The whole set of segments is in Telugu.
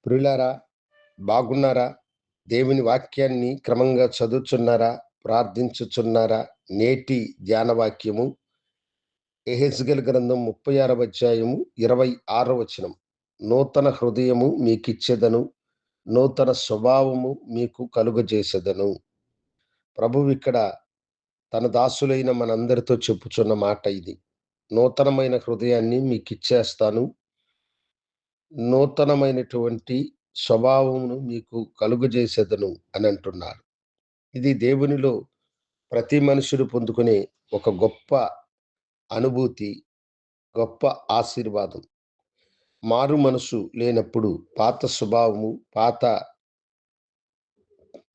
ప్రియులారా, బాగున్నారా? దేవుని వాక్యాన్ని క్రమంగా చదువుచున్నారా? ప్రార్థించుచున్నారా? నేటి ధ్యాన వాక్యము యెహెజ్కేలు గ్రంథం 36వ అధ్యాయము 26వ వచనం. నూతన హృదయము మీకిచ్చెదను, నూతన స్వభావము మీకు కలుగజేసెదను. ప్రభువు ఇక్కడ తన దాసులైన మనందరితో చెప్పుచున్న మాట ఇది. నూతనమైన హృదయాన్ని మీకిచ్చేస్తాను, నూతనమైనటువంటి స్వభావమును మీకు కలుగజేసేదను అని అంటున్నారు. ఇది దేవునిలో ప్రతి మనుషుడు పొందుకునే ఒక గొప్ప అనుభూతి, గొప్ప ఆశీర్వాదం. మారు మనసు లేనప్పుడు పాత స్వభావము, పాత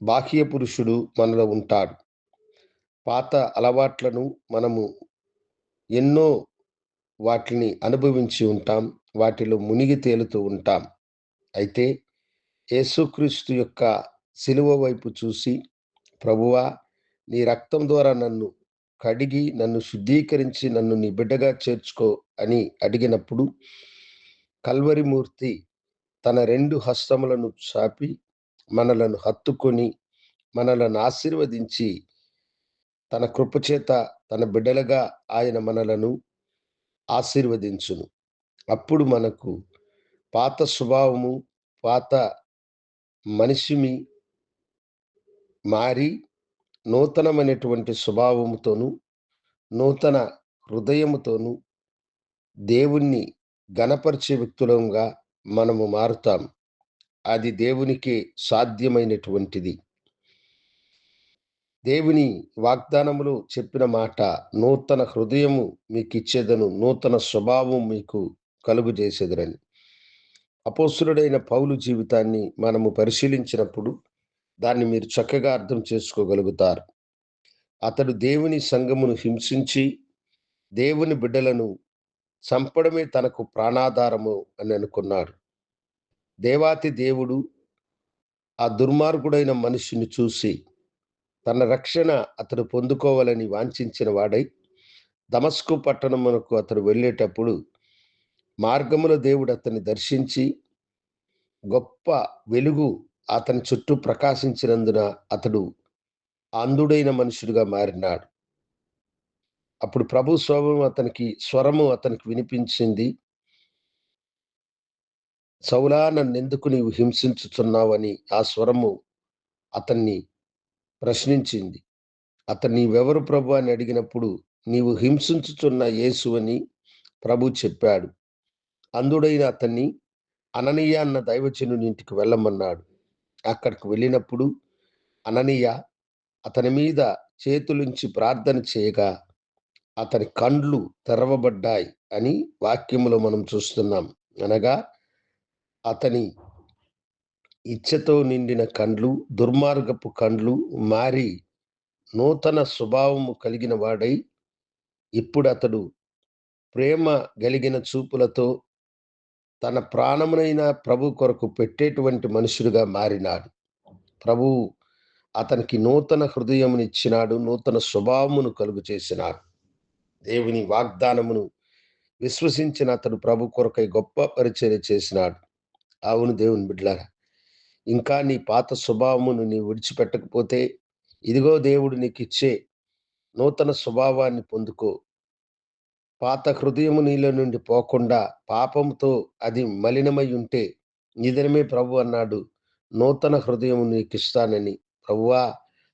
బాహ్య పురుషుడు మనలో ఉంటాడు. పాత అలవాట్లను మనము ఎన్నో వాటిని అనుభవించి ఉంటాం. వాటిలో మునిగి తేలుతూ ఉంటాం. అయితే యేసుక్రీస్తు యొక్క శిలువ వైపు చూసి, ప్రభువా, నీ రక్తం ద్వారా నన్ను కడిగి, నన్ను శుద్ధీకరించి, నన్ను నీ బిడ్డగా చేర్చుకో అని అడిగినప్పుడు, కల్వరి మూర్తి తన 2 హస్తములను చాపి మనలను హత్తుకొని, మనలను ఆశీర్వదించి, తన కృపచేత తన బిడ్డలుగా ఆయన మనలను ఆశీర్వదించును. అప్పుడు మనకు పాత స్వభావము, పాత మనిషిమి మారి నూతనమైనటువంటి స్వభావముతోను, నూతన హృదయముతోను దేవుణ్ణి ఘనపరిచే వ్యక్తులంగా మనము మారుతాం. అది దేవునికే సాధ్యమైనటువంటిది. దేవుని వాగ్దానములో చెప్పిన మాట, నూతన హృదయము మీకిచ్చేదను, నూతన స్వభావం మీకు కలుగజేసేదనని. అపోస్తలుడైన పౌలు జీవితాన్ని మనము పరిశీలించినప్పుడు దాన్ని మీరు చక్కగా అర్థం చేసుకోగలుగుతారు. అతడు దేవుని సంఘమును హింసించి, దేవుని బిడ్డలను చంపడమే తనకు ప్రాణాధారము అని అనుకున్నాడు. దేవాతి దేవుడు ఆ దుర్మార్గుడైన మనిషిని చూసి తన రక్షణ అతడు పొందుకోవాలని వాంఛించిన వాడై దమస్కు పట్టణమునకు అతడు వెళ్ళేటప్పుడు మార్గములో దేవుడు అతన్ని దర్శించి గొప్ప వెలుగు అతని చుట్టూ ప్రకాశించినందున అతడు అంధుడైన మనుషుడిగా మారినాడు. అప్పుడు ప్రభు స్వరము అతనికి వినిపించింది. సౌలా, నన్నెందుకు నీవు హింసించుచున్నావని ఆ స్వరము అతన్ని ప్రశ్నించింది. అతను నీవెవరు ప్రభు అని అడిగినప్పుడు, నీవు హింసించుచున్న యేసు అని ప్రభు చెప్పాడు. అంధుడైన అతన్ని అననీయ అన్న దైవజనుని ఇంటికి వెళ్ళమన్నాడు. అక్కడికి వెళ్ళినప్పుడు అననీయ అతని మీద చేతులుంచి ప్రార్థన చేయగా అతని కండ్లు తెరవబడ్డాయి అని వాక్యములో మనం చూస్తున్నాం. అనగా అతని ఇచ్చతో నిండిన కండ్లు, దుర్మార్గపు కండ్లు మారి నూతన స్వభావము కలిగిన వాడై ఇప్పుడు అతడు ప్రేమ కలిగిన చూపులతో తన ప్రాణమునైన ప్రభు కొరకు పెట్టేటువంటి మనుషుడిగా మారినాడు. ప్రభువు అతనికి నూతన హృదయమునిచ్చినాడు, నూతన స్వభావమును కలుగు చేసినాడు. దేవుని వాగ్దానమును విశ్వసించిన అతడు ప్రభు కొరకై గొప్ప పరిచర్య చేసినాడు. అవును దేవుని బిడ్డలారా, ఇంకా నీ పాత స్వభావమును నీ విడిచిపెట్టకపోతే, ఇదిగో దేవుడు నీకిచ్చే నూతన స్వభావాన్ని పొందుకో. పాత హృదయము నీలో నుండి పోకుండా పాపంతో అది మలినమై ఉంటే, ఈ దినమే ప్రభు అన్నాడు, నూతన హృదయము నీకిస్తానని. ప్రభువా,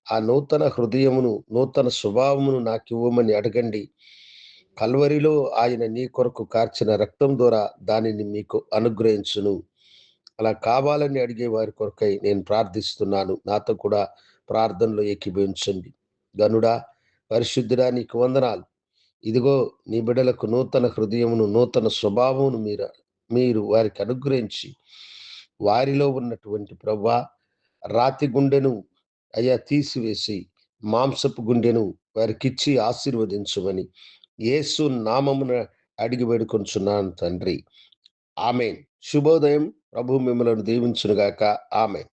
ఆ నూతన హృదయమును, నూతన స్వభావమును నాకివ్వమని అడగండి. కల్వరిలో ఆయన నీ కొరకు కార్చిన రక్తం ద్వారా దానిని మీకు అనుగ్రహించును. అలా కావాలని అడిగే వారి కొరకై నేను ప్రార్థిస్తున్నాను. నాతో కూడా ప్రార్థనలో ఏకీభవించండి. గనుడా, పరిశుద్ధుడా, నీకు వందనాలు. ఇదిగో నీ బిడ్డలకు నూతన హృదయమును, నూతన స్వభావమును మీరు వారికి అనుగ్రహించి, వారిలో ఉన్నటువంటి ప్రభువా రాతి గుండెను అయ్యా తీసివేసి మాంసపు గుండెను వారికిచ్చి ఆశీర్వదించుమని యేసు నామమున అడిగి వేడుకొంచున్నాను తండ్రి. ఆమేన్. శుభోదయం. ప్రభు మిమ్మలను దీవించునుగాక. ఆమేన్.